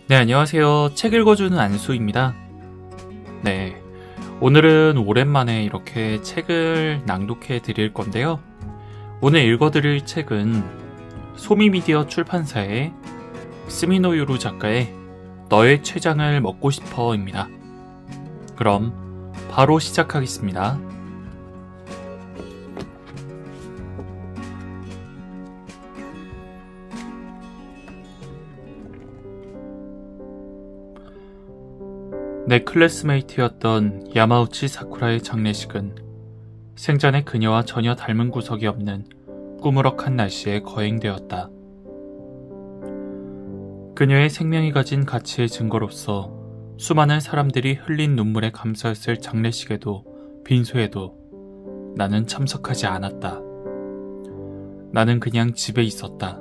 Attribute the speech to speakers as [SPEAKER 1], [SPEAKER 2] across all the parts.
[SPEAKER 1] 네, 안녕하세요. 책 읽어주는 안수입니다. 네, 오늘은 오랜만에 이렇게 책을 낭독해 드릴 건데요. 오늘 읽어드릴 책은 소미미디어 출판사의 스미노유루 작가의 너의 췌장을 먹고 싶어입니다. 그럼 바로 시작하겠습니다. 내 클래스메이트였던 야마우치 사쿠라의 장례식은 생전에 그녀와 전혀 닮은 구석이 없는 꾸무럭한 날씨에 거행되었다. 그녀의 생명이 가진 가치의 증거로서 수많은 사람들이 흘린 눈물에 감사했을 장례식에도 빈소에도 나는 참석하지 않았다. 나는 그냥 집에 있었다.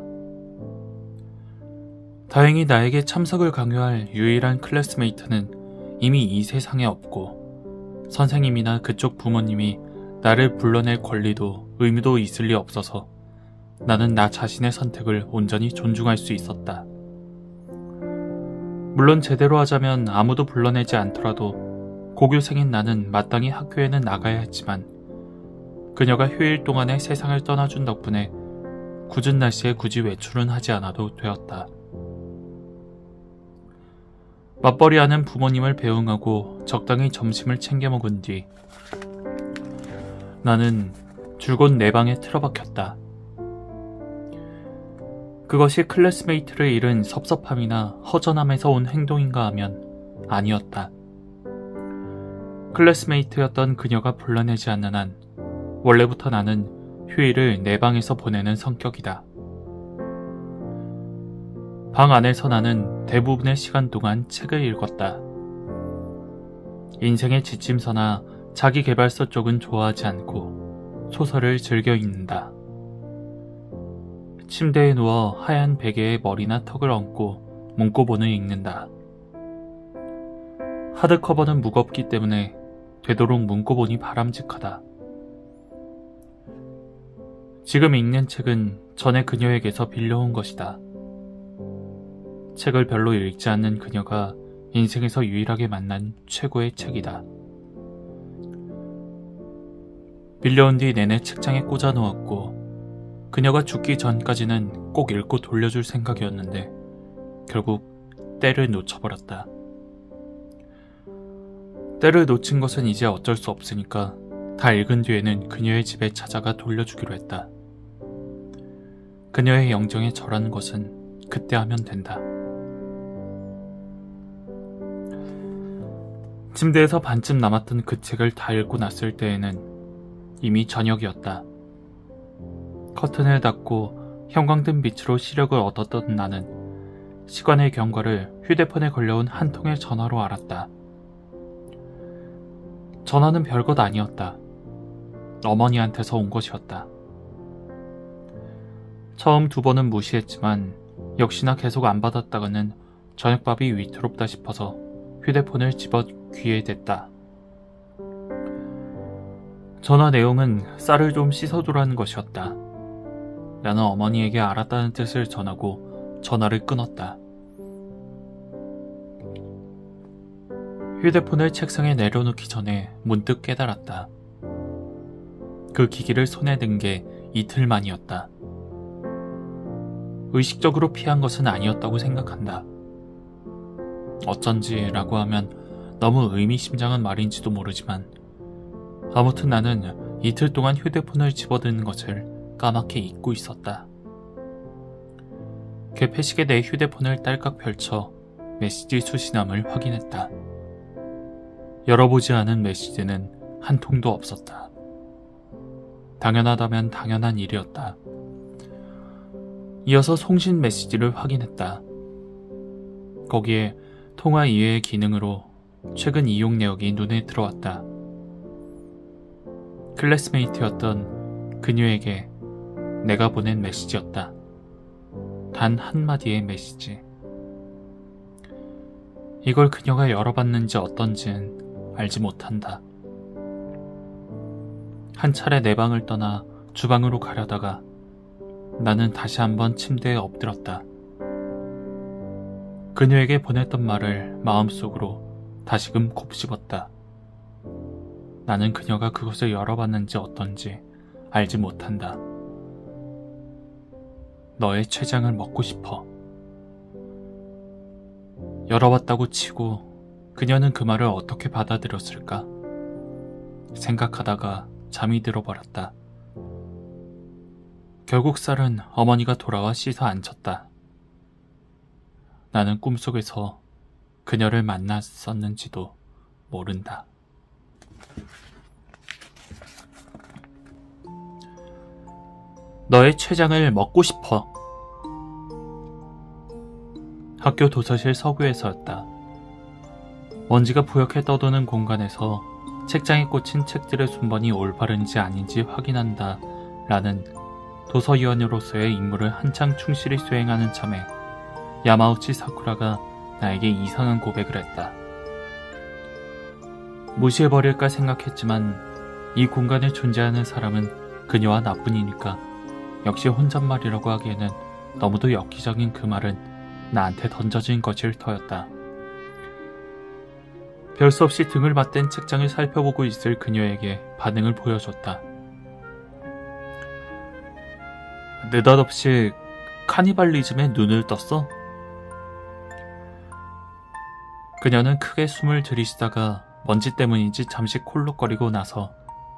[SPEAKER 1] 다행히 나에게 참석을 강요할 유일한 클래스메이트는 이미 이 세상에 없고 선생님이나 그쪽 부모님이 나를 불러낼 권리도 의무도 있을 리 없어서 나는 나 자신의 선택을 온전히 존중할 수 있었다. 물론 제대로 하자면 아무도 불러내지 않더라도 고교생인 나는 마땅히 학교에는 나가야 했지만 그녀가 휴일 동안에 세상을 떠나준 덕분에 굳은 날씨에 굳이 외출은 하지 않아도 되었다. 맞벌이하는 부모님을 배웅하고 적당히 점심을 챙겨 먹은 뒤 나는 줄곧 내 방에 틀어박혔다. 그것이 클래스메이트를 잃은 섭섭함이나 허전함에서 온 행동인가 하면 아니었다. 클래스메이트였던 그녀가 불러내지 않는 한 원래부터 나는 휴일을 내 방에서 보내는 성격이다. 방 안에서 나는 대부분의 시간 동안 책을 읽었다. 인생의 지침서나 자기계발서 쪽은 좋아하지 않고 소설을 즐겨 읽는다. 침대에 누워 하얀 베개에 머리나 턱을 얹고 문고본을 읽는다. 하드커버는 무겁기 때문에 되도록 문고본이 바람직하다. 지금 읽는 책은 전에 그녀에게서 빌려온 것이다. 책을 별로 읽지 않는 그녀가 인생에서 유일하게 만난 최고의 책이다. 빌려온 뒤 내내 책장에 꽂아 놓았고 그녀가 죽기 전까지는 꼭 읽고 돌려줄 생각이었는데 결국 때를 놓쳐버렸다. 때를 놓친 것은 이제 어쩔 수 없으니까 다 읽은 뒤에는 그녀의 집에 찾아가 돌려주기로 했다. 그녀의 영정에 절하는 것은 그때 하면 된다. 침대에서 반쯤 남았던 그 책을 다 읽고 났을 때에는 이미 저녁이었다. 커튼을 닫고 형광등 빛으로 시력을 얻었던 나는 시간의 경과를 휴대폰에 걸려온 한 통의 전화로 알았다. 전화는 별것 아니었다. 어머니한테서 온 것이었다. 처음 2번은 무시했지만 역시나 계속 안 받았다가는 저녁밥이 위태롭다 싶어서 휴대폰을 집어 귀에 댔다. 전화 내용은 쌀을 좀 씻어두라는 것이었다. 나는 어머니에게 알았다는 뜻을 전하고 전화를 끊었다. 휴대폰을 책상에 내려놓기 전에 문득 깨달았다. 그 기기를 손에 든 게 이틀 만이었다. 의식적으로 피한 것은 아니었다고 생각한다. 어쩐지라고 하면 너무 의미심장한 말인지도 모르지만 아무튼 나는 이틀 동안 휴대폰을 집어드는 것을 까맣게 잊고 있었다. 개폐식에 내 휴대폰을 딸깍 펼쳐 메시지 수신함을 확인했다. 열어보지 않은 메시지는 한 통도 없었다. 당연하다면 당연한 일이었다. 이어서 송신 메시지를 확인했다. 거기에 통화 이외의 기능으로 최근 이용 내역이 눈에 들어왔다. 클래스메이트였던 그녀에게 내가 보낸 메시지였다. 단 한마디의 메시지. 이걸 그녀가 열어봤는지 어떤지는 알지 못한다. 한 차례 내 방을 떠나 주방으로 가려다가 나는 다시 한번 침대에 엎드렸다. 그녀에게 보냈던 말을 마음속으로 다시금 곱씹었다. 나는 그녀가 그것을 열어봤는지 어떤지 알지 못한다. 너의 췌장을 먹고 싶어. 열어봤다고 치고 그녀는 그 말을 어떻게 받아들였을까? 생각하다가 잠이 들어버렸다. 결국 쌀은 어머니가 돌아와 씻어 앉혔다. 나는 꿈속에서 그녀를 만났었는지도 모른다. 너의 췌장을 먹고 싶어. 학교 도서실 서구에서였다. 먼지가 부옇게 떠도는 공간에서 책장에 꽂힌 책들의 순번이 올바른지 아닌지 확인한다 라는 도서위원으로서의 임무를 한창 충실히 수행하는 참에 야마우치 사쿠라가 나에게 이상한 고백을 했다. 무시해버릴까 생각했지만 이 공간에 존재하는 사람은 그녀와 나뿐이니까 역시 혼잣말이라고 하기에는 너무도 엽기적인 그 말은 나한테 던져진 것일 터였다. 별 수 없이 등을 맞댄 책장을 살펴보고 있을 그녀에게 반응을 보여줬다. 느닷없이 카니발리즘에 눈을 떴어? 그녀는 크게 숨을 들이쉬다가 먼지 때문인지 잠시 콜록거리고 나서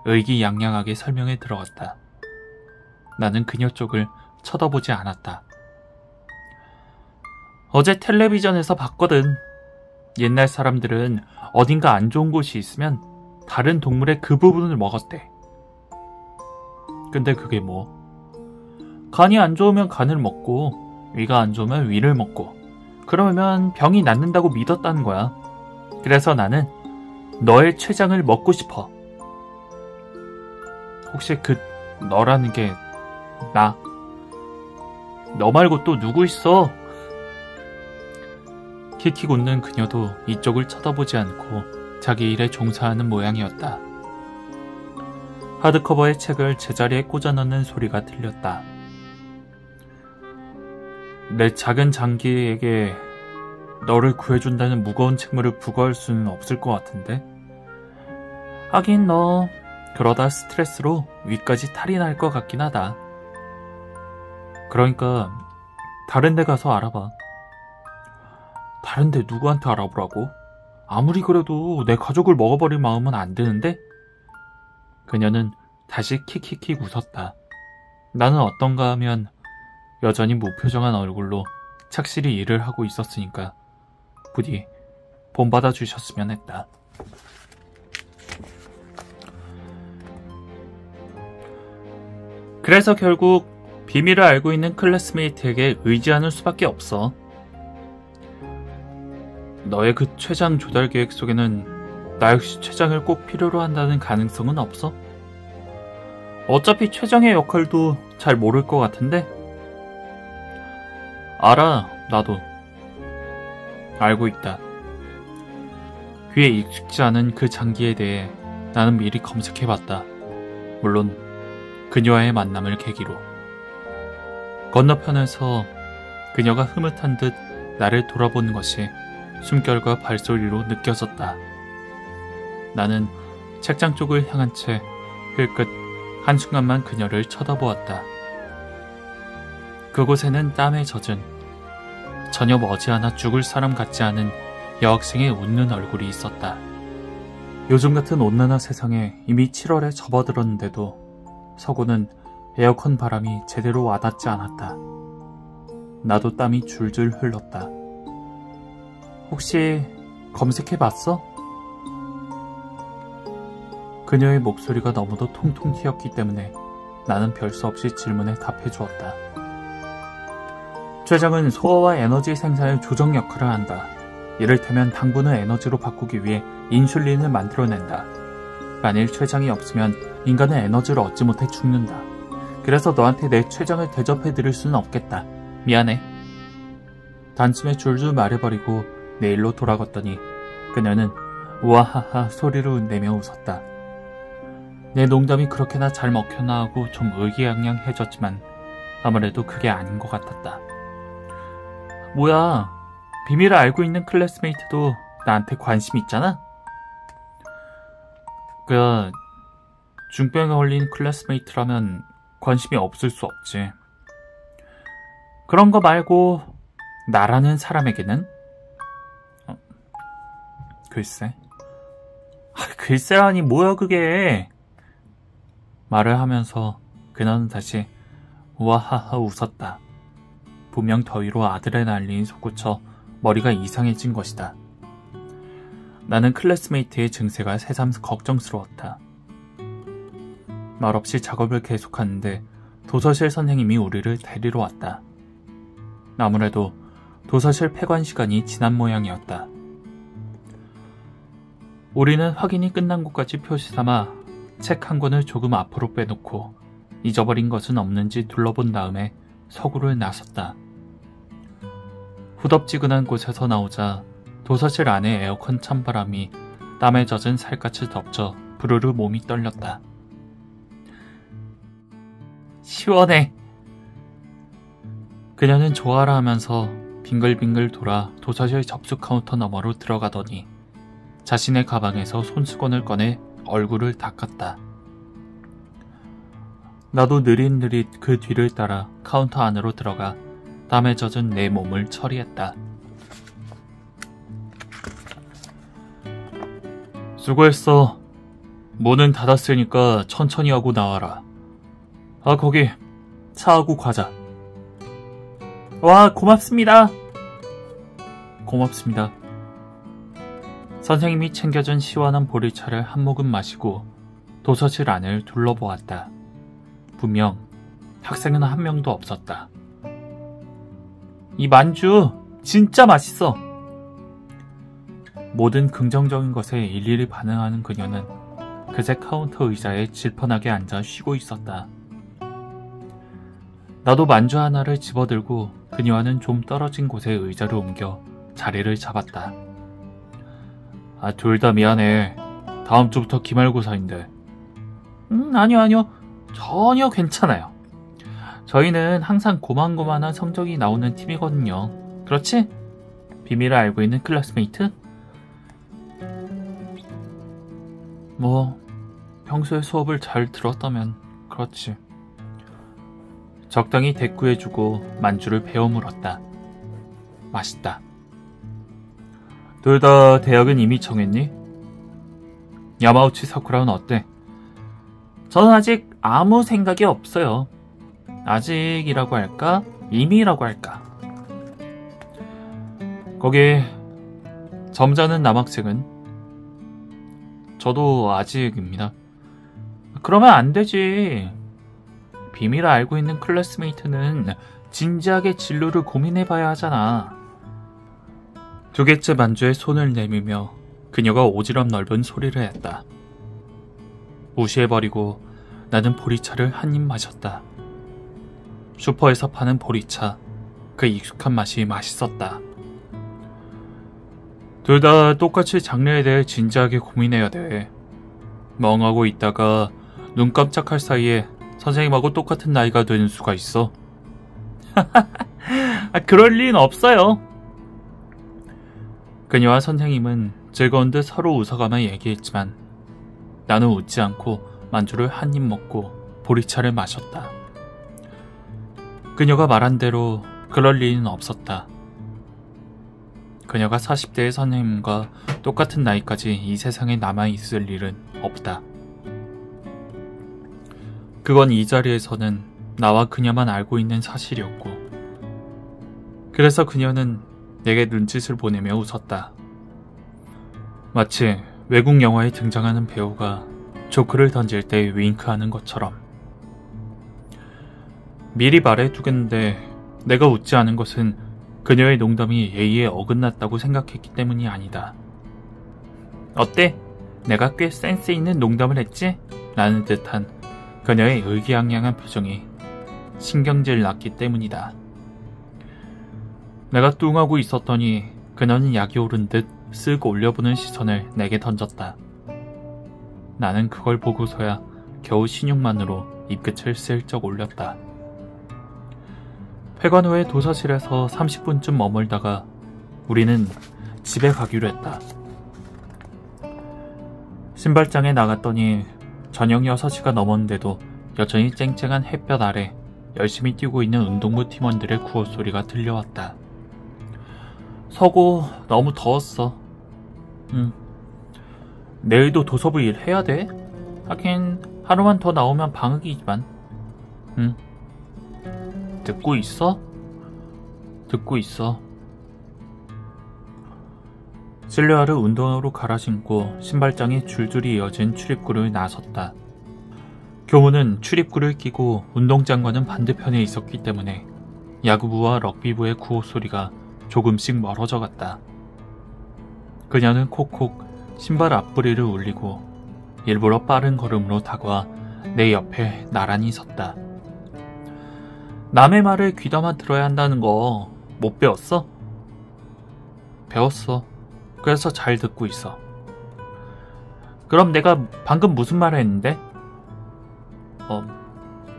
[SPEAKER 1] 의기양양하게 설명에 들어갔다. 나는 그녀 쪽을 쳐다보지 않았다. 어제 텔레비전에서 봤거든. 옛날 사람들은 어딘가 안 좋은 곳이 있으면 다른 동물의 그 부분을 먹었대. 근데 그게 뭐? 간이 안 좋으면 간을 먹고 위가 안 좋으면 위를 먹고 그러면 병이 낫는다고 믿었다는 거야. 그래서 나는 너의 췌장을 먹고 싶어. 혹시 그 너라는 게 나? 너 말고 또 누구 있어? 킥킥 웃는 그녀도 이쪽을 쳐다보지 않고 자기 일에 종사하는 모양이었다. 하드커버의 책을 제자리에 꽂아 넣는 소리가 들렸다. 내 작은 장기에게 너를 구해준다는 무거운 책무를 부과할 수는 없을 것 같은데? 하긴 너 그러다 스트레스로 위까지 탈이 날 것 같긴 하다. 그러니까 다른 데 가서 알아봐. 다른 데 누구한테 알아보라고? 아무리 그래도 내 가족을 먹어버릴 마음은 안 드는데? 그녀는 다시 킥킥킥 웃었다. 나는 어떤가 하면 여전히 무표정한 얼굴로 착실히 일을 하고 있었으니까 부디 본받아 주셨으면 했다. 그래서 결국 비밀을 알고 있는 클래스메이트에게 의지하는 수밖에 없어. 너의 그 췌장 조달 계획 속에는 나 역시 췌장을 꼭 필요로 한다는 가능성은 없어? 어차피 췌장의 역할도 잘 모를 것 같은데? 알아, 나도. 알고 있다. 귀에 익숙지 않은 그 장기에 대해 나는 미리 검색해봤다. 물론 그녀와의 만남을 계기로. 건너편에서 그녀가 흐뭇한 듯 나를 돌아보는 것이 숨결과 발소리로 느껴졌다. 나는 책장 쪽을 향한 채 힐끗 한순간만 그녀를 쳐다보았다. 그곳에는 땀에 젖은 전혀 머지않아 죽을 사람 같지 않은 여학생의 웃는 얼굴이 있었다. 요즘 같은 온난화 세상에 이미 7월에 접어들었는데도 서구는 에어컨 바람이 제대로 와닿지 않았다. 나도 땀이 줄줄 흘렀다. 혹시 검색해봤어? 그녀의 목소리가 너무도 통통 튀었기 때문에 나는 별 수 없이 질문에 답해주었다. 췌장은 소화와 에너지 생산의 조정 역할을 한다. 이를테면 당분을 에너지로 바꾸기 위해 인슐린을 만들어낸다. 만일 췌장이 없으면 인간은 에너지를 얻지 못해 죽는다. 그래서 너한테 내 췌장을 대접해드릴 수는 없겠다. 미안해. 단숨에 줄줄 말해버리고 내일로 돌아갔더니 그녀는 우아하하 소리로 내며 웃었다. 내 농담이 그렇게나 잘 먹혔나 하고 좀 의기양양해졌지만 아무래도 그게 아닌 것 같았다. 뭐야, 비밀을 알고 있는 클래스메이트도 나한테 관심 있잖아? 중병에 걸린 클래스메이트라면 관심이 없을 수 없지. 그런 거 말고 나라는 사람에게는? 글쎄라니 뭐야 그게. 말을 하면서 그녀는 다시 우아하하 웃었다. 분명 더위로 아드레날린이 솟구쳐 머리가 이상해진 것이다. 나는 클래스메이트의 증세가 새삼 걱정스러웠다. 말없이 작업을 계속하는데 도서실 선생님이 우리를 데리러 왔다. 아무래도 도서실 폐관 시간이 지난 모양이었다. 우리는 확인이 끝난 곳까지 표시 삼아 책 한 권을 조금 앞으로 빼놓고 잊어버린 것은 없는지 둘러본 다음에 서구를 나섰다. 후덥지근한 곳에서 나오자 도서실 안의 에어컨 찬바람이 땀에 젖은 살갗을 덮쳐 부르르 몸이 떨렸다. 시원해. 그녀는 좋아라 하면서 빙글빙글 돌아 도서실 접수 카운터 너머로 들어가더니 자신의 가방에서 손수건을 꺼내 얼굴을 닦았다. 나도 느릿느릿 그 뒤를 따라 카운터 안으로 들어가 땀에 젖은 내 몸을 처리했다. 수고했어. 문은 닫았으니까 천천히 하고 나와라. 거기 차하고 과자. 와, 고맙습니다. 고맙습니다. 선생님이 챙겨준 시원한 보리차를 한 모금 마시고 도서실 안을 둘러보았다. 분명 학생은 한 명도 없었다. 이 만주 진짜 맛있어. 모든 긍정적인 것에 일일이 반응하는 그녀는 그새 카운터 의자에 질펀하게 앉아 쉬고 있었다. 나도 만주 하나를 집어들고 그녀와는 좀 떨어진 곳에 의자를 옮겨 자리를 잡았다. 둘 다 미안해. 다음 주부터 기말고사인데. 아니요. 전혀 괜찮아요. 저희는 항상 고만고만한 성적이 나오는 팀이거든요. 그렇지? 비밀을 알고 있는 클래스메이트? 평소에 수업을 잘 들었다면 그렇지. 적당히 대꾸해주고 만주를 베어 물었다. 맛있다. 둘 다 대학은 이미 정했니? 야마우치 사쿠라는 어때? 저는 아직 아무 생각이 없어요. 아직이라고 할까? 이미라고 할까? 거기 점잖은 남학생은? 저도 아직입니다. 그러면 안 되지. 비밀을 알고 있는 클래스메이트는 진지하게 진로를 고민해봐야 하잖아. 두 개째 만주에 손을 내밀며 그녀가 오지랖 넓은 소리를 했다. 무시해버리고 나는 보리차를 한 입 마셨다. 슈퍼에서 파는 보리차, 그 익숙한 맛이 맛있었다. 둘 다 똑같이 장래에 대해 진지하게 고민해야 돼. 멍하고 있다가 눈 깜짝할 사이에 선생님하고 똑같은 나이가 되는 수가 있어. 그럴 리는 없어요. 그녀와 선생님은 즐거운 듯 서로 웃어가며 얘기했지만 나는 웃지 않고 만주를 한 입 먹고 보리차를 마셨다. 그녀가 말한 대로 그럴 리는 없었다. 그녀가 40대의 선생님과 똑같은 나이까지 이 세상에 남아있을 일은 없다. 그건 이 자리에서는 나와 그녀만 알고 있는 사실이었고, 그래서 그녀는 내게 눈짓을 보내며 웃었다. 마치 외국 영화에 등장하는 배우가 조크를 던질 때 윙크하는 것처럼. 미리 말해두겠는데 내가 웃지 않은 것은 그녀의 농담이 예의에 어긋났다고 생각했기 때문이 아니다. 어때? 내가 꽤 센스 있는 농담을 했지? 라는 듯한 그녀의 의기양양한 표정이 신경질 났기 때문이다. 내가 뚱하고 있었더니 그녀는 약이 오른 듯 쓱 올려보는 시선을 내게 던졌다. 나는 그걸 보고서야 겨우 신용만으로 입끝을 슬쩍 올렸다. 폐관 후에 도서실에서 30분쯤 머물다가 우리는 집에 가기로 했다. 신발장에 나갔더니 저녁 6시가 넘었는데도 여전히 쨍쨍한 햇볕 아래 열심히 뛰고 있는 운동부 팀원들의 구호 소리가 들려왔다. 서고 너무 더웠어. 내일도 도서부 일 해야 돼? 하긴 하루만 더 나오면 방학이지만. 듣고 있어? 듣고 있어. 실내화를 운동화로 갈아 신고 신발장에 줄줄이 이어진 출입구를 나섰다. 교무는 출입구를 끼고 운동장과는 반대편에 있었기 때문에 야구부와 럭비부의 구호 소리가 조금씩 멀어져 갔다. 그녀는 콕콕 신발 앞부리를 울리고 일부러 빠른 걸음으로 다가와 내 옆에 나란히 섰다. 남의 말을 귀담아 들어야 한다는 거 못 배웠어? 배웠어. 그래서 잘 듣고 있어. 그럼 내가 방금 무슨 말을 했는데?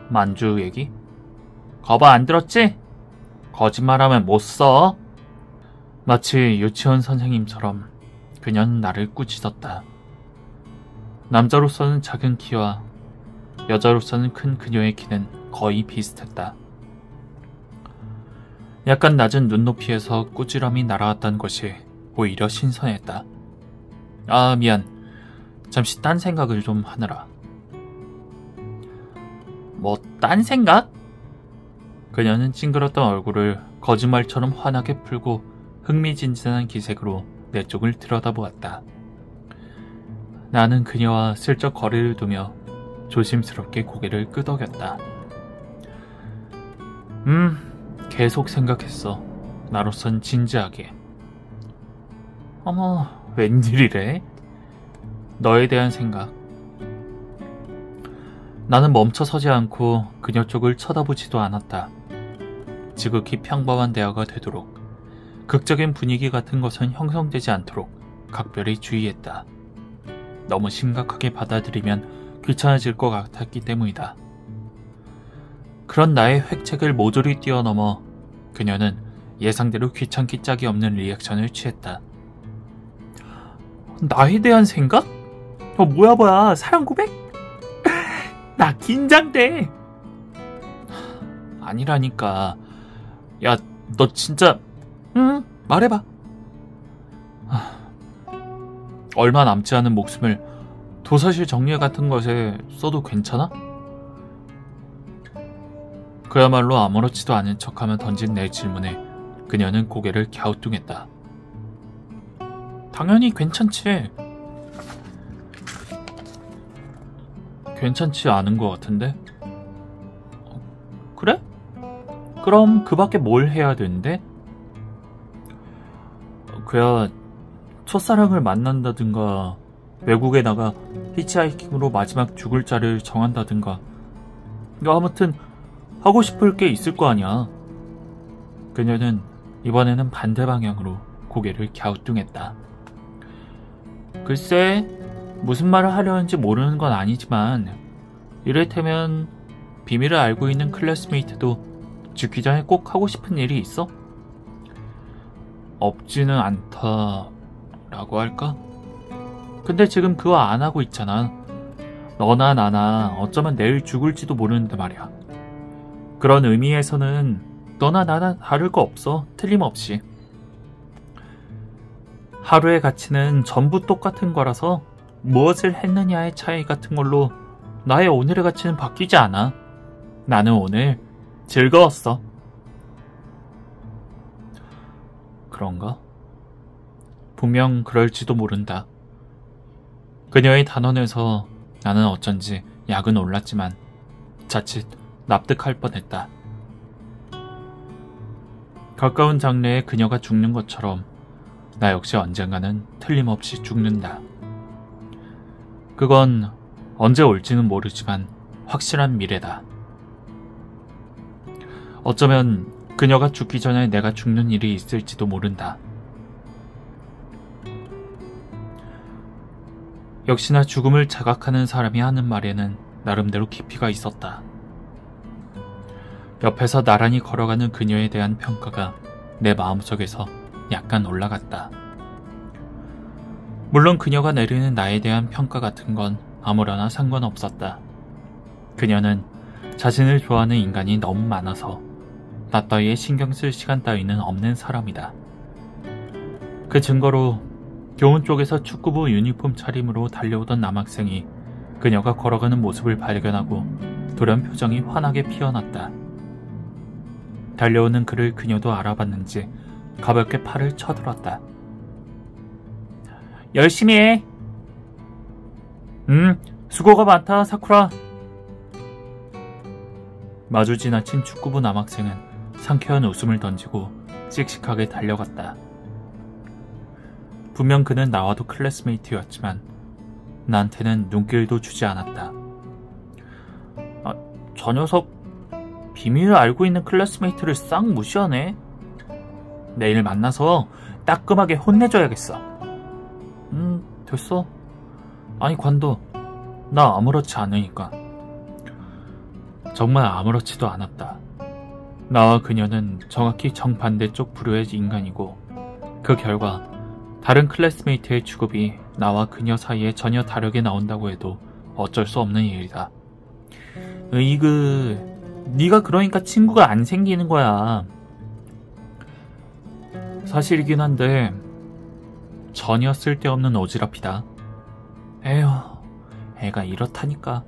[SPEAKER 1] 만주 얘기? 거봐 안 들었지? 거짓말하면 못 써. 마치 유치원 선생님처럼 그녀는 나를 꾸짖었다. 남자로서는 작은 키와 여자로서는 큰 그녀의 키는 거의 비슷했다. 약간 낮은 눈높이에서 꾸지람이 날아왔다는 것이 오히려 신선했다. 아, 미안. 잠시 딴 생각을 좀 하느라. 뭐, 딴 생각? 그녀는 찡그렸던 얼굴을 거짓말처럼 환하게 풀고 흥미진진한 기색으로 내 쪽을 들여다보았다. 나는 그녀와 슬쩍 거리를 두며 조심스럽게 고개를 끄덕였다. 계속 생각했어. 나로선 진지하게. 어머, 웬일이래? 너에 대한 생각. 나는 멈춰서지 않고 그녀 쪽을 쳐다보지도 않았다. 지극히 평범한 대화가 되도록, 극적인 분위기 같은 것은 형성되지 않도록 각별히 주의했다. 너무 심각하게 받아들이면 귀찮아질 것 같았기 때문이다. 그런 나의 획책을 모조리 뛰어넘어 그녀는 예상대로 귀찮기 짝이 없는 리액션을 취했다. 나에 대한 생각? 뭐야 사랑 고백? 나 긴장돼. 아니라니까. 야, 너 진짜 말해봐. 얼마 남지 않은 목숨을 도서실 정리 같은 것에 써도 괜찮아? 그야말로 아무렇지도 않은 척하며 던진 내 질문에 그녀는 고개를 갸우뚱했다. 당연히 괜찮지. 괜찮지 않은 것 같은데? 그래? 그럼 그 밖에 뭘 해야 되는데? 그야 첫사랑을 만난다든가 외국에 나가 히치하이킹으로 마지막 죽을 자를 정한다든가 아무튼 하고 싶을 게 있을 거 아니야. 그녀는 이번에는 반대 방향으로 고개를 갸우뚱했다. 글쎄, 무슨 말을 하려는지 모르는 건 아니지만 이를테면 비밀을 알고 있는 클래스메이트도 죽기 전에 꼭 하고 싶은 일이 있어? 없지는 않다라고 할까? 근데 지금 그거 안 하고 있잖아. 너나 나나 어쩌면 내일 죽을지도 모르는데 말이야. 그런 의미에서는 너나 나나 다를 거 없어. 틀림없이. 하루의 가치는 전부 똑같은 거라서 무엇을 했느냐의 차이 같은 걸로 나의 오늘의 가치는 바뀌지 않아. 나는 오늘 즐거웠어. 그런가? 분명 그럴지도 모른다. 그녀의 단언에서 나는 어쩐지 약은 올랐지만 자칫 납득할 뻔했다. 가까운 장래에 그녀가 죽는 것처럼 나 역시 언젠가는 틀림없이 죽는다. 그건 언제 올지는 모르지만 확실한 미래다. 어쩌면 그녀가 죽기 전에 내가 죽는 일이 있을지도 모른다. 역시나 죽음을 자각하는 사람이 하는 말에는 나름대로 깊이가 있었다. 옆에서 나란히 걸어가는 그녀에 대한 평가가 내 마음속에서 약간 올라갔다. 물론 그녀가 내리는 나에 대한 평가 같은 건 아무러나 상관없었다. 그녀는 자신을 좋아하는 인간이 너무 많아서 나 따위에 신경 쓸 시간 따위는 없는 사람이다. 그 증거로 교원 쪽에서 축구부 유니폼 차림으로 달려오던 남학생이 그녀가 걸어가는 모습을 발견하고 돌연 표정이 환하게 피어났다. 달려오는 그를 그녀도 알아봤는지 가볍게 팔을 쳐들었다. 열심히 해. 수고가 많다, 사쿠라. 마주 지나친 축구부 남학생은 상쾌한 웃음을 던지고 씩씩하게 달려갔다. 분명 그는 나와도 클래스메이트였지만 나한테는 눈길도 주지 않았다. 저 녀석 비밀을 알고 있는 클래스메이트를 싹 무시하네. 내일 만나서 따끔하게 혼내줘야겠어. 됐어. 아니 관도, 나 아무렇지 않으니까. 정말 아무렇지도 않았다. 나와 그녀는 정확히 정반대쪽 부류의 인간이고 그 결과 다른 클래스메이트의 취급이 나와 그녀 사이에 전혀 다르게 나온다고 해도 어쩔 수 없는 일이다. 네가 그러니까 친구가 안 생기는 거야. 사실이긴 한데 전혀 쓸데없는 오지랖이다. 에휴, 애가 이렇다니까.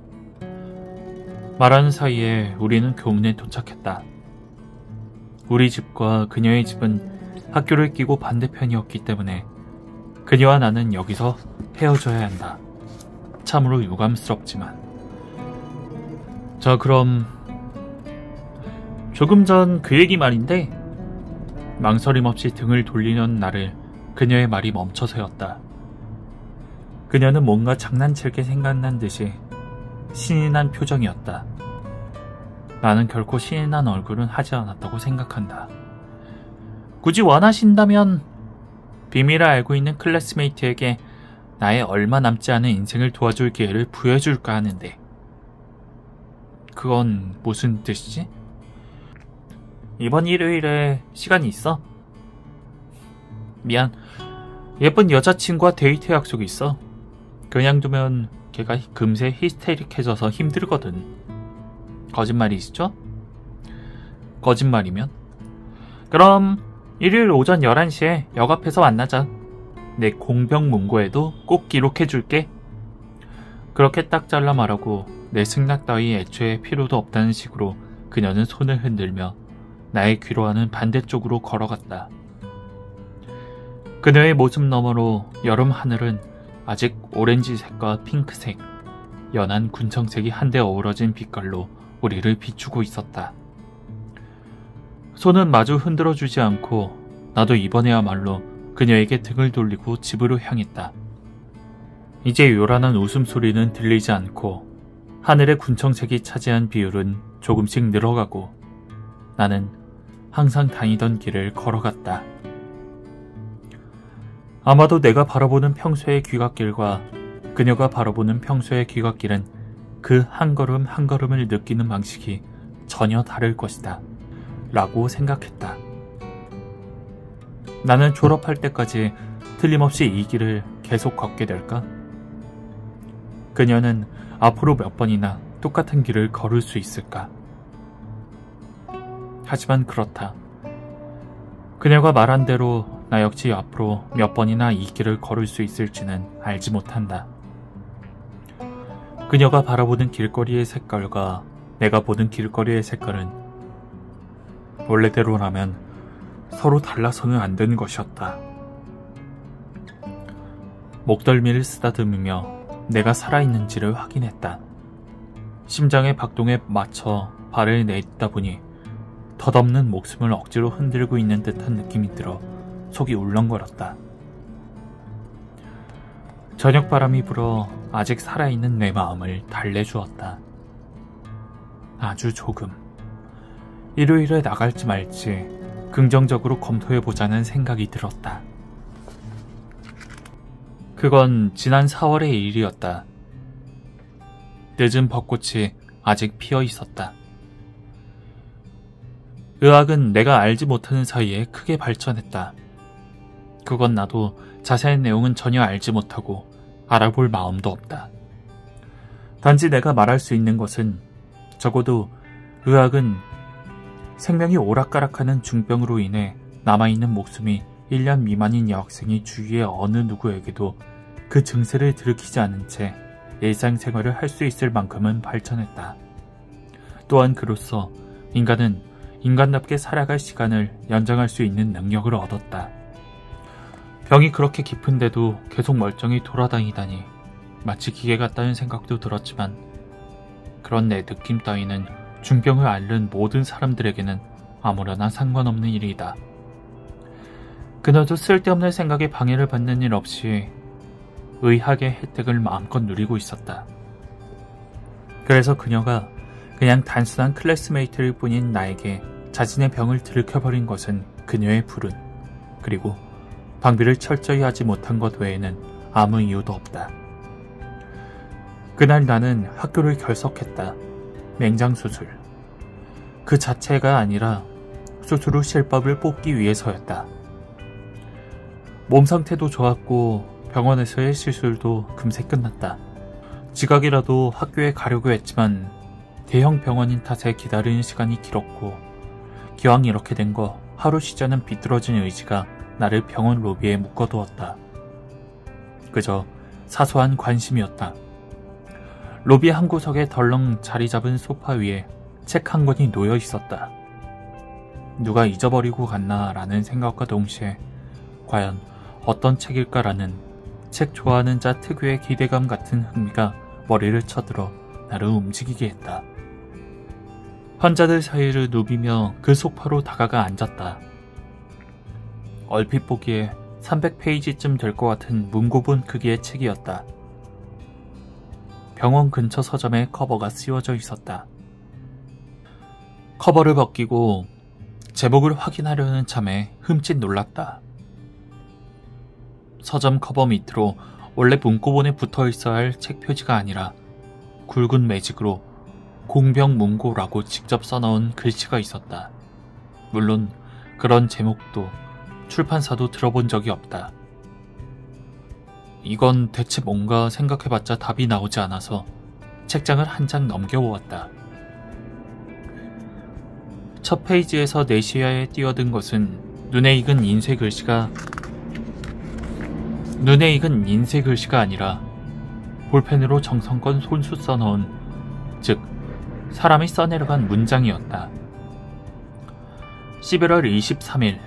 [SPEAKER 1] 말하는 사이에 우리는 교문에 도착했다. 우리 집과 그녀의 집은 학교를 끼고 반대편이었기 때문에 그녀와 나는 여기서 헤어져야 한다. 참으로 유감스럽지만. 자, 그럼 조금 전 그 얘기 말인데, 망설임 없이 등을 돌리는 나를 그녀의 말이 멈춰서였다. 그녀는 뭔가 장난칠 게 생각난 듯이 신이 난 표정이었다. 나는 결코 신이 난 얼굴은 하지 않았다고 생각한다. 굳이 원하신다면 비밀을 알고 있는 클래스메이트에게 나의 얼마 남지 않은 인생을 도와줄 기회를 부여해줄까 하는데, 그건 무슨 뜻이지? 이번 일요일에 시간이 있어? 미안, 예쁜 여자친구와 데이트 약속이 있어. 그냥 두면 걔가 금세 히스테릭해져서 힘들거든. 거짓말이시죠? 거짓말이면? 그럼 일요일 오전 11시에 역 앞에서 만나자. 내 공병문고에도 꼭 기록해줄게. 그렇게 딱 잘라 말하고 내 승낙 따위 애초에 필요도 없다는 식으로 그녀는 손을 흔들며 나의 귀로하는 반대쪽으로 걸어갔다. 그녀의 모습 너머로 여름 하늘은 아직 오렌지색과 핑크색, 연한 군청색이 한데 어우러진 빛깔로 우리를 비추고 있었다. 손은 마주 흔들어주지 않고 나도 이번에야말로 그녀에게 등을 돌리고 집으로 향했다. 이제 요란한 웃음소리는 들리지 않고 하늘의 군청색이 차지한 비율은 조금씩 늘어가고 나는 항상 다니던 길을 걸어갔다. 아마도 내가 바라보는 평소의 귀갓길과 그녀가 바라보는 평소의 귀갓길은 그 한 걸음 한 걸음을 느끼는 방식이 전혀 다를 것이다 라고 생각했다. 나는 졸업할 때까지 틀림없이 이 길을 계속 걷게 될까? 그녀는 앞으로 몇 번이나 똑같은 길을 걸을 수 있을까? 하지만 그렇다. 그녀가 말한 대로 나 역시 앞으로 몇 번이나 이 길을 걸을 수 있을지는 알지 못한다. 그녀가 바라보는 길거리의 색깔과 내가 보는 길거리의 색깔은 원래대로라면 서로 달라서는 안 되는 것이었다. 목덜미를 쓰다듬으며 내가 살아있는지를 확인했다. 심장의 박동에 맞춰 발을 내딛다 보니 덧없는 목숨을 억지로 흔들고 있는 듯한 느낌이 들어 속이 울렁거렸다. 저녁바람이 불어 아직 살아있는 내 마음을 달래주었다. 아주 조금. 일요일에 나갈지 말지 긍정적으로 검토해보자는 생각이 들었다. 그건 지난 4월의 일이었다. 늦은 벚꽃이 아직 피어 있었다. 의학은 내가 알지 못하는 사이에 크게 발전했다. 그건 나도 자세한 내용은 전혀 알지 못하고 알아볼 마음도 없다. 단지 내가 말할 수 있는 것은 적어도 의학은 생명이 오락가락하는 중병으로 인해 남아있는 목숨이 1년 미만인 여학생이 주위의 어느 누구에게도 그 증세를 들이키지 않은 채 일상생활을 할 수 있을 만큼은 발전했다. 또한 그로써 인간은 인간답게 살아갈 시간을 연장할 수 있는 능력을 얻었다. 병이 그렇게 깊은데도 계속 멀쩡히 돌아다니다니 마치 기계 같다는 생각도 들었지만 그런 내 느낌 따위는 중병을 앓는 모든 사람들에게는 아무러나 상관없는 일이다. 그녀도 쓸데없는 생각에 방해를 받는 일 없이 의학의 혜택을 마음껏 누리고 있었다. 그래서 그녀가 그냥 단순한 클래스메이트일 뿐인 나에게 자신의 병을 들켜버린 것은 그녀의 불운, 그리고 방비를 철저히 하지 못한 것 외에는 아무 이유도 없다. 그날 나는 학교를 결석했다. 맹장수술. 그 자체가 아니라 수술 후 실밥을 뽑기 위해서였다. 몸 상태도 좋았고 병원에서의 시술도 금세 끝났다. 지각이라도 학교에 가려고 했지만 대형 병원인 탓에 기다리는 시간이 길었고 기왕 이렇게 된 거 하루 쉬자는 비뚤어진 의지가 나를 병원 로비에 묶어두었다. 그저 사소한 관심이었다. 로비 한 구석에 덜렁 자리 잡은 소파 위에 책 한 권이 놓여 있었다. 누가 잊어버리고 갔나라는 생각과 동시에 과연 어떤 책일까라는 책 좋아하는 자 특유의 기대감 같은 흥미가 머리를 쳐들어 나를 움직이게 했다. 환자들 사이를 누비며 그 소파로 다가가 앉았다. 얼핏 보기에 300페이지쯤 될 것 같은 문고본 크기의 책이었다. 병원 근처 서점에 커버가 씌워져 있었다. 커버를 벗기고 제목을 확인하려는 참에 흠칫 놀랐다. 서점 커버 밑으로 원래 문고본에 붙어 있어야 할 책 표지가 아니라 굵은 매직으로 공병문고라고 직접 써넣은 글씨가 있었다. 물론 그런 제목도 출판사도 들어본 적이 없다. 이건 대체 뭔가 생각해봤자 답이 나오지 않아서 책장을 한 장 넘겨보았다. 첫 페이지에서 내시야에 띄어든 것은 눈에 익은 인쇄 글씨가 아니라 볼펜으로 정성껏 손수 써넣은, 즉 사람이 써내려간 문장이었다. 11월 23일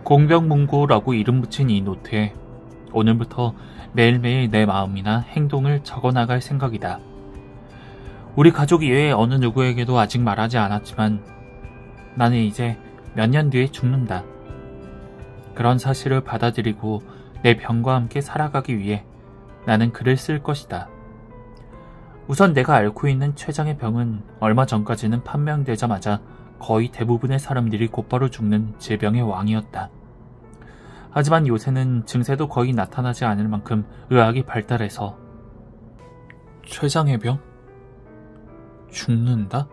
[SPEAKER 1] 공병문고라고 이름 붙인 이 노트에 오늘부터 매일매일 내 마음이나 행동을 적어나갈 생각이다. 우리 가족 이외의 어느 누구에게도 아직 말하지 않았지만 나는 이제 몇 년 뒤에 죽는다. 그런 사실을 받아들이고 내 병과 함께 살아가기 위해 나는 글을 쓸 것이다. 우선 내가 앓고 있는 췌장의 병은 얼마 전까지는 판명되자마자 거의 대부분의 사람들이 곧바로 죽는 질병의 왕이었다. 하지만 요새는 증세도 거의 나타나지 않을 만큼 의학이 발달해서 췌장의 병? 죽는다?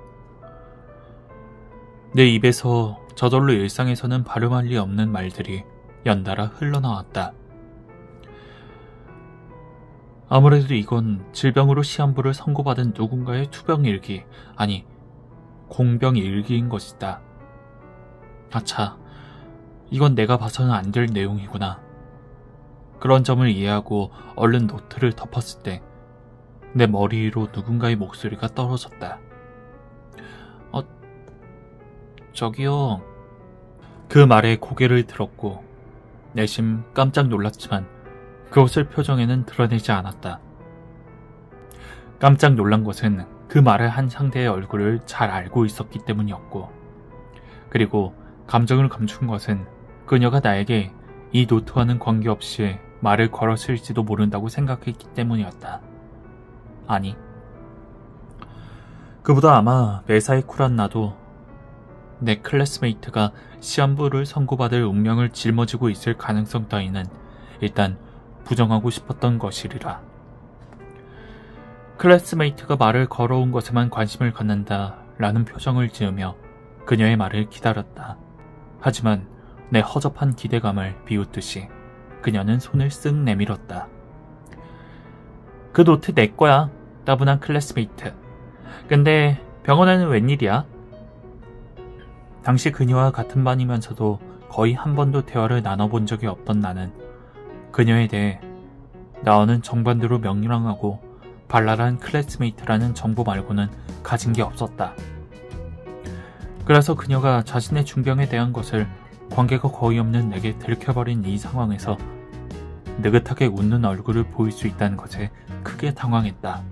[SPEAKER 1] 내 입에서 저절로 일상에서는 발음할 리 없는 말들이 연달아 흘러나왔다. 아무래도 이건 질병으로 시한부를 선고받은 누군가의 투병일기, 아니 공병일기인 것이다. 아차, 이건 내가 봐서는 안 될 내용이구나. 그런 점을 이해하고 얼른 노트를 덮었을 때 내 머리 위로 누군가의 목소리가 떨어졌다. 저기요. 그 말에 고개를 들었고 내심 깜짝 놀랐지만 그것을 표정에는 드러내지 않았다. 깜짝 놀란 것은 그 말을 한 상대의 얼굴을 잘 알고 있었기 때문이었고, 그리고 감정을 감춘 것은 그녀가 나에게 이 노트와는 관계없이 말을 걸었을지도 모른다고 생각했기 때문이었다. 아니, 그보다 아마 매사에 쿨한 나도 내 클래스메이트가 시한부를 선고받을 운명을 짊어지고 있을 가능성 따위는 일단 부정하고 싶었던 것이리라. 클래스메이트가 말을 걸어온 것에만 관심을 갖는다 라는 표정을 지으며 그녀의 말을 기다렸다. 하지만 내 허접한 기대감을 비웃듯이 그녀는 손을 쓱 내밀었다. 그 노트 내 거야. 따분한 클래스메이트. 근데 병원에는 웬일이야? 당시 그녀와 같은 반이면서도 거의 한 번도 대화를 나눠본 적이 없던 나는 그녀에 대해 나와는 정반대로 명랑하고 발랄한 클래스메이트라는 정보 말고는 가진 게 없었다. 그래서 그녀가 자신의 중병에 대한 것을 관계가 거의 없는 내게 들켜버린 이 상황에서 느긋하게 웃는 얼굴을 보일 수 있다는 것에 크게 당황했다.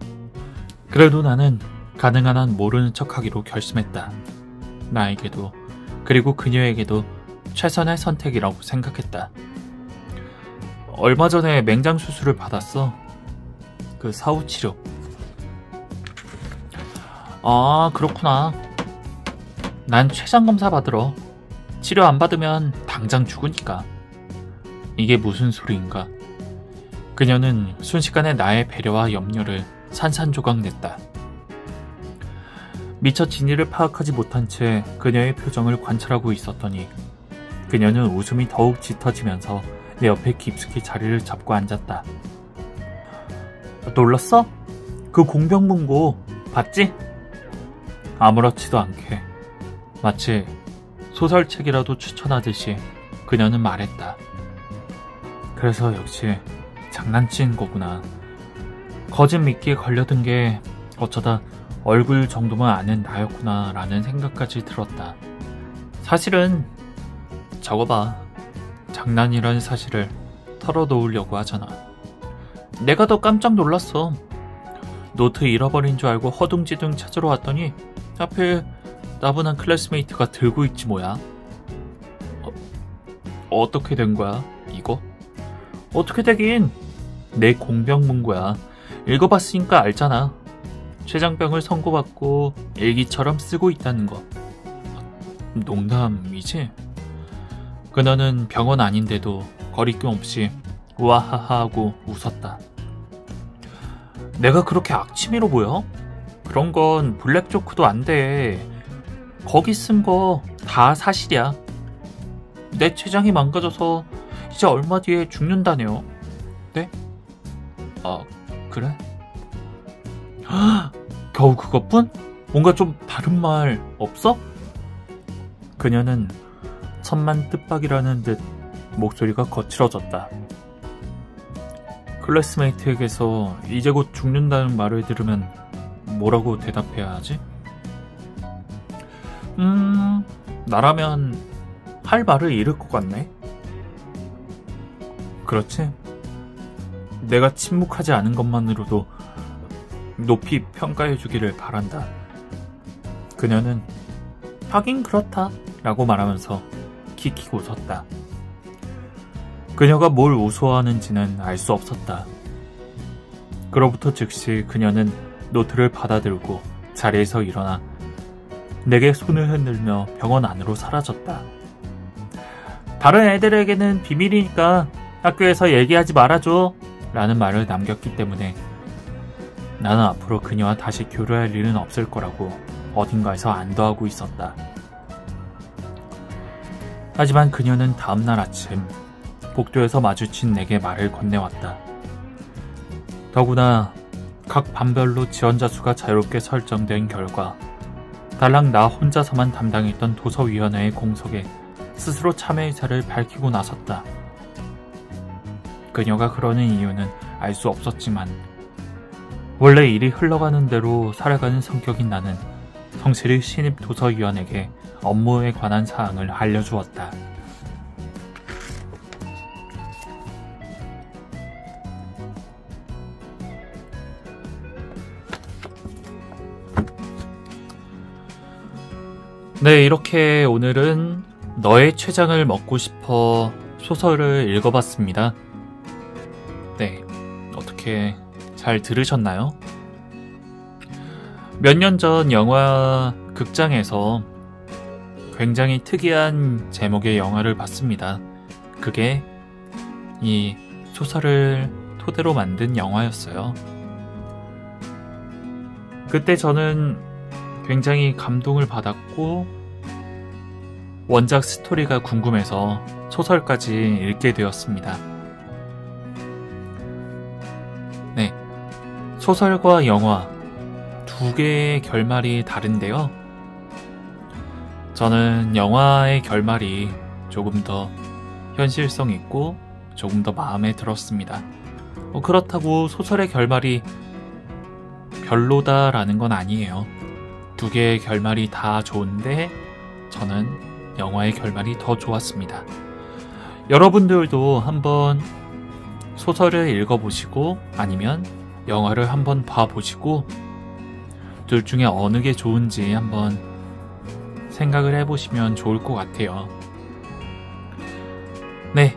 [SPEAKER 1] 그래도 나는 가능한 한 모르는 척하기로 결심했다. 나에게도 그리고 그녀에게도 최선의 선택이라고 생각했다. 얼마 전에 맹장 수술을 받았어. 그 사후 치료. 아, 그렇구나. 난 췌장 검사 받으러. 치료 안 받으면 당장 죽으니까. 이게 무슨 소리인가? 그녀는 순식간에 나의 배려와 염려를 산산조각 냈다. 미처 진위를 파악하지 못한 채 그녀의 표정을 관찰하고 있었더니 그녀는 웃음이 더욱 짙어지면서 내 옆에 깊숙이 자리를 잡고 앉았다. 놀랐어? 그 공병문고 봤지? 아무렇지도 않게 마치 소설책이라도 추천하듯이 그녀는 말했다. 그래서 역시 장난친 거구나. 거짓 믿기에 걸려든 게 어쩌다 얼굴 정도만 아는 나였구나 라는 생각까지 들었다. 사실은 저거 봐. 장난이라는 사실을 털어놓으려고 하잖아. 내가 더 깜짝 놀랐어. 노트 잃어버린 줄 알고 허둥지둥 찾으러 왔더니 하필 따분한 클래스메이트가 들고 있지 뭐야. 어떻게 된 거야 이거? 어떻게 되긴. 내 공병문고야. 읽어봤으니까 알잖아. 췌장병을 선고받고 일기처럼 쓰고 있다는 거. 농담이지? 그녀는 병원 아닌데도 거리낌 없이 우아하하 하고 웃었다. 내가 그렇게 악취미로 보여? 그런 건 블랙조크도 안 돼. 거기 쓴 거 다 사실이야. 내 췌장이 망가져서 이제 얼마 뒤에 죽는다네요. 네? 아, 그래? 겨우 그것뿐? 뭔가 좀 다른 말 없어? 그녀는 천만 뜻밖이라는 듯 목소리가 거칠어졌다. 클래스메이트에게서 이제 곧 죽는다는 말을 들으면 뭐라고 대답해야 하지? 나라면 할 말을 잃을 것 같네. 그렇지? 내가 침묵하지 않은 것만으로도 높이 평가해주기를 바란다. 그녀는 하긴 그렇다 라고 말하면서 킥킥 웃었다. 그녀가 뭘 우스워하는지는 알 수 없었다. 그로부터 즉시 그녀는 노트를 받아들고 자리에서 일어나 내게 손을 흔들며 병원 안으로 사라졌다. 다른 애들에게는 비밀이니까 학교에서 얘기하지 말아줘 라는 말을 남겼기 때문에 나는 앞으로 그녀와 다시 교류할 일은 없을 거라고 어딘가에서 안도하고 있었다. 하지만 그녀는 다음날 아침 복도에서 마주친 내게 말을 건네왔다. 더구나 각 반별로 지원자 수가 자유롭게 설정된 결과 달랑 나 혼자서만 담당했던 도서위원회의 공석에 스스로 참여 의사를 밝히고 나섰다. 그녀가 그러는 이유는 알 수 없었지만 원래 일이 흘러가는 대로 살아가는 성격인 나는 성실히 신입 도서위원에게 업무에 관한 사항을 알려주었다. 네, 이렇게 오늘은 너의 췌장을 먹고 싶어 소설을 읽어봤습니다. 네, 어떻게 잘 들으셨나요? 몇 년 전 영화 극장에서 굉장히 특이한 제목의 영화를 봤습니다. 그게 이 소설을 토대로 만든 영화였어요. 그때 저는 굉장히 감동을 받았고 원작 스토리가 궁금해서 소설까지 읽게 되었습니다. 네, 소설과 영화 두 개의 결말이 다른데요. 저는 영화의 결말이 조금 더 현실성 있고 조금 더 마음에 들었습니다. 그렇다고 소설의 결말이 별로다라는 건 아니에요. 두 개의 결말이 다 좋은데 저는 영화의 결말이 더 좋았습니다. 여러분들도 한번 소설을 읽어보시고 아니면 영화를 한번 봐보시고 둘 중에 어느 게 좋은지 한번 생각을 해보시면 좋을 것 같아요. 네,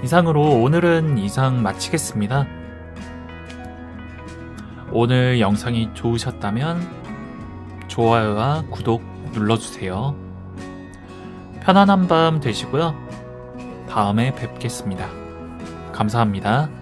[SPEAKER 1] 이상으로 오늘은 이상 마치겠습니다. 오늘 영상이 좋으셨다면 좋아요와 구독 눌러주세요. 편안한 밤 되시고요. 다음에 뵙겠습니다. 감사합니다.